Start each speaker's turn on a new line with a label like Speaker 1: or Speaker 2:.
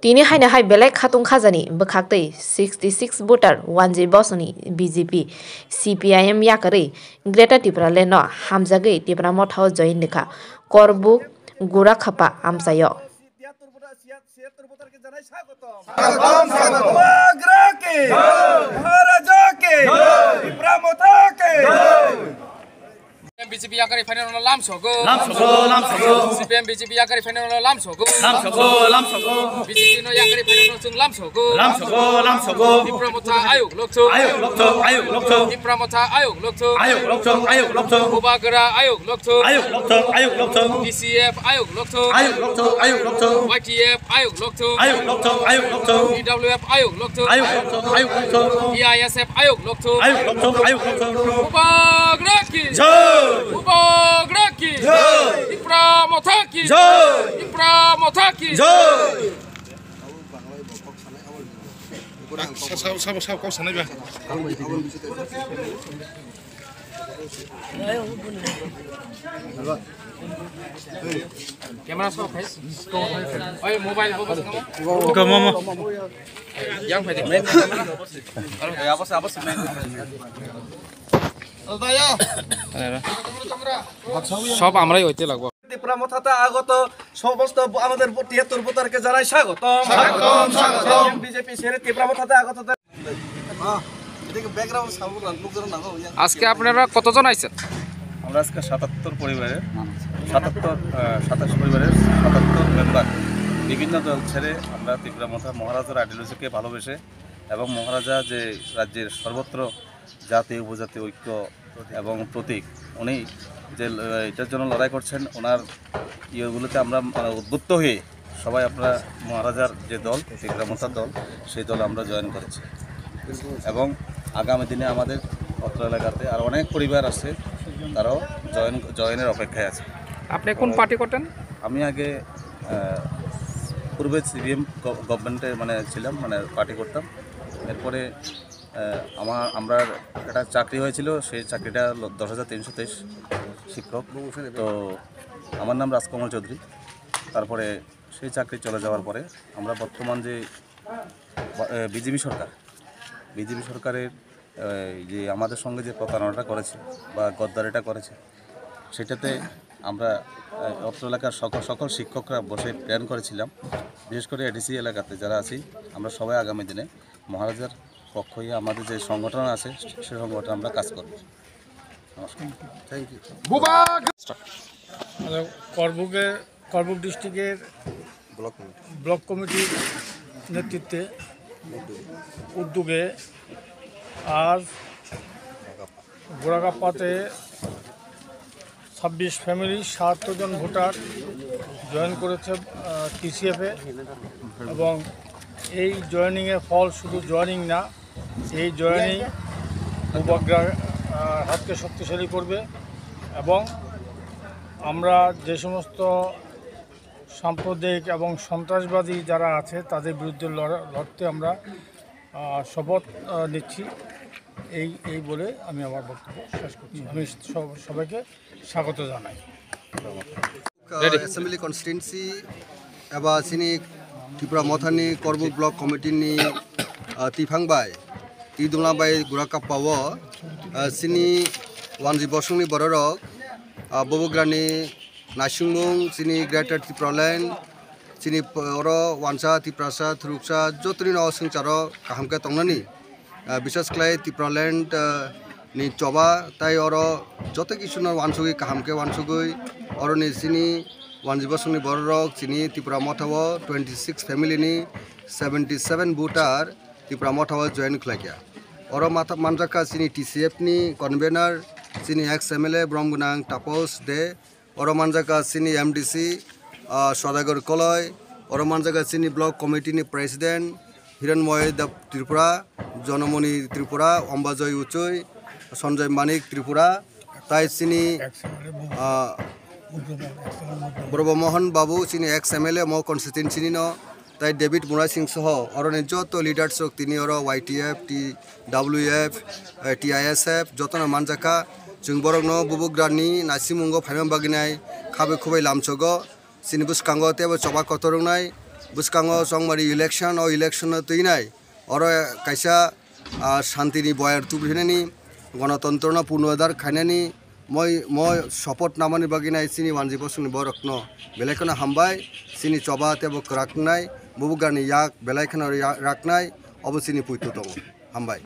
Speaker 1: Tini haina hai belek khatung khajani bkhaktai 66 voter 1J bosni BJP CPIM yakari Greater Tripura le no hamjagai Tripura mothao join nikha korbuk gura khapa amsayo
Speaker 2: BJP yakari final no lam sogo CPM BJP yakari final no lam sogo BJP no yakari final no chung lam sogo Tripura motha ayuk lokcho Tripura motha ayuk lokcho Ubagra ayuk lokcho DCF ayuk lokcho YTF ayuk lokcho EWF ayuk lokcho EISF ayuk lokcho Ubagra ki Ubagra ki Tripura motha ki Tripura motha ki sao kau sana ba camera sao face oi mobile ho bas kamu mama yang phai main camera apa main সব আমরাই হইতে লাগবো
Speaker 3: ত্রিপুরা মথাতে আগত সমস্ত আমাদের ৭৩ ভোটারকে জানাই স্বাগতম BJP ছেড়ে ত্রিপুরা মথাতে আগত
Speaker 2: আজকে আপনারা কতজন আইছেন
Speaker 4: আমরা আজকে ৭৭ পরিবারের ২৭ পরিবারের ৭৭ মেম্বার বিভিন্ন দল ছেড়ে আমরা ত্রিপুরা মথা মহারাজার আইডিওলজিকে ভালোবেসে এবং মহারাজা যে রাজ্যের সর্বত্র জাতি উপজাতি ঐক্য এবং প্রতীক উনি যে এটার জন্য লড়াই করছেন ওনার ইয়েগুলোতে আমরা উদ্বুদ্ধ হয়ে সবাই আমরা মহারাজার যে দল ত্রিপুরা মথার দল সেই দল আমরা জয়েন করেছি এবং আগামী দিনে আমাদের অত্র এলাকাতে আর অনেক পরিবার আছে তারাও জয়েনের অপেক্ষায় আছে।
Speaker 2: আপনি কোন পার্টি করতেন?
Speaker 4: আমি আগে পূর্বে সিপিএম গভর্নমেন্টে ছিলাম পার্টি করতাম। এরপরে আমরা একটা চাকরি হয়েছিল, সেই চাকরিটা ১০,৩২৩ শিক্ষক। তো আমার নাম রাজকুমার চৌধুরী। তারপরে সেই চাকরি চলে যাওয়ার পরে আমরা বর্তমান যে বিজেপি সরকারের যে আমাদের সঙ্গে যে প্রতারণাটা করেছে বা গদ্দারিটা করেছে, সেটাতে আমরা অত্র এলাকার সকল শিক্ষকরা বসে প্ল্যান করেছিলাম, বিশেষ করে এডিসি এলাকাতে যারা আছি আমরা সবাই আগামী দিনে মহারাজার পক্ষ হয়ে আমাদের যে সংগঠন আছে সেই সংগঠন আমরা কাজ করব। নমস্কার, থ্যাংক ইউ।
Speaker 5: করবুক ডিস্ট্রিক্টের ব্লক কমিটির নেতৃত্বে উদ্যোগে আজ গোড়াকাপ্পাতে ২৬ ফ্যামিলি ৭০ জন ভোটার জয়েন করেছে টিসিএফে। এবং এই জয়েনিংয়ের ফল শুধু জয়েনিং না, এই জয়েনিং উপগ্রহের হাতকে শক্তিশালী করবে এবং আমরা যে সমস্ত সাম্প্রদায়িক এবং সন্ত্রাসবাদী যারা আছে তাদের বিরুদ্ধে লড়তে আমরা শপথ নিচ্ছি। এই বলে আমি আমার বক্তব্য শেষ করছি। আমি সবাইকে স্বাগত জানাই।
Speaker 6: एसेम्बली कन्स्टिट्युन्सी एबा सिनी त्रिपुरा मथानि करबुक ब्लक कमिटिनि तिफांबाय इदुंलाबाय गुराकाप्पाव सिनी वानजि बसुंनि बररक बबग्रानि नासिंमुं सिनी ग्रेटर त्रिपुरालैंड सिनी अर वानसा त्रिपुरासा थुरुकसा जतनि न संसारो काहामके तंगनानि विशेष क्लाय त्रिपुरालैंड नि चबा ताई अर जत किसु वानसुगै काहामके वानसुगै अरनि सिनी वानजि बसुंनि बररक सिनी Tripura मथाव 26 family 77 voter Tripura मथाव join खालाया। अर मानजाका सिनी टीसीएफ नि कन्वेनर सिनी एक्स एमएलए ब्रह्मगुनां तापस दे, अर मानजाका सिनी एमडीसी सदागर कलय, अर मानजाका सिनी ब्लक कमिटी नि प्रेसिडेंट हिरणमय देव त्रिपुरा, जनमणि त्रिपुरा, अम्बाजय उचुई, सञ्जय मानिक त्रिपुरा, ताई सिनी ब्रह्ममोहन बाबू सिनी एक्स एमएलए मो कन्स्टिट्युन्सी न ताई डेविड मुराई सिंह सह अरनि जत लिडार्स तिनी अर वाईटीएफ टीडब्ल्यूएफ टीआईएसएफ जतन मानजाका जों बरक न बुबुग्रानि नासिमुंग फाइनाम बागिनाय खाबे खुबै लामचग sini buskango tebo coba kotorungnai buskango songmari election o election tuinai oro kaisa শান্তিনি বয়ার তুবহিনানি গণতন্ত্রনা পুনরুদ্ধার খাইনানি মই শপথ নামানি বাগিনাই সিনি 1G বসুনি বরকন বেলাইখানা হামবাই সিনি চবা তেবো রাখনাই বুবুগানি ইয়াক বেলাইখানা রাখনাই অবসিনি পুইতো দङ হামবাই।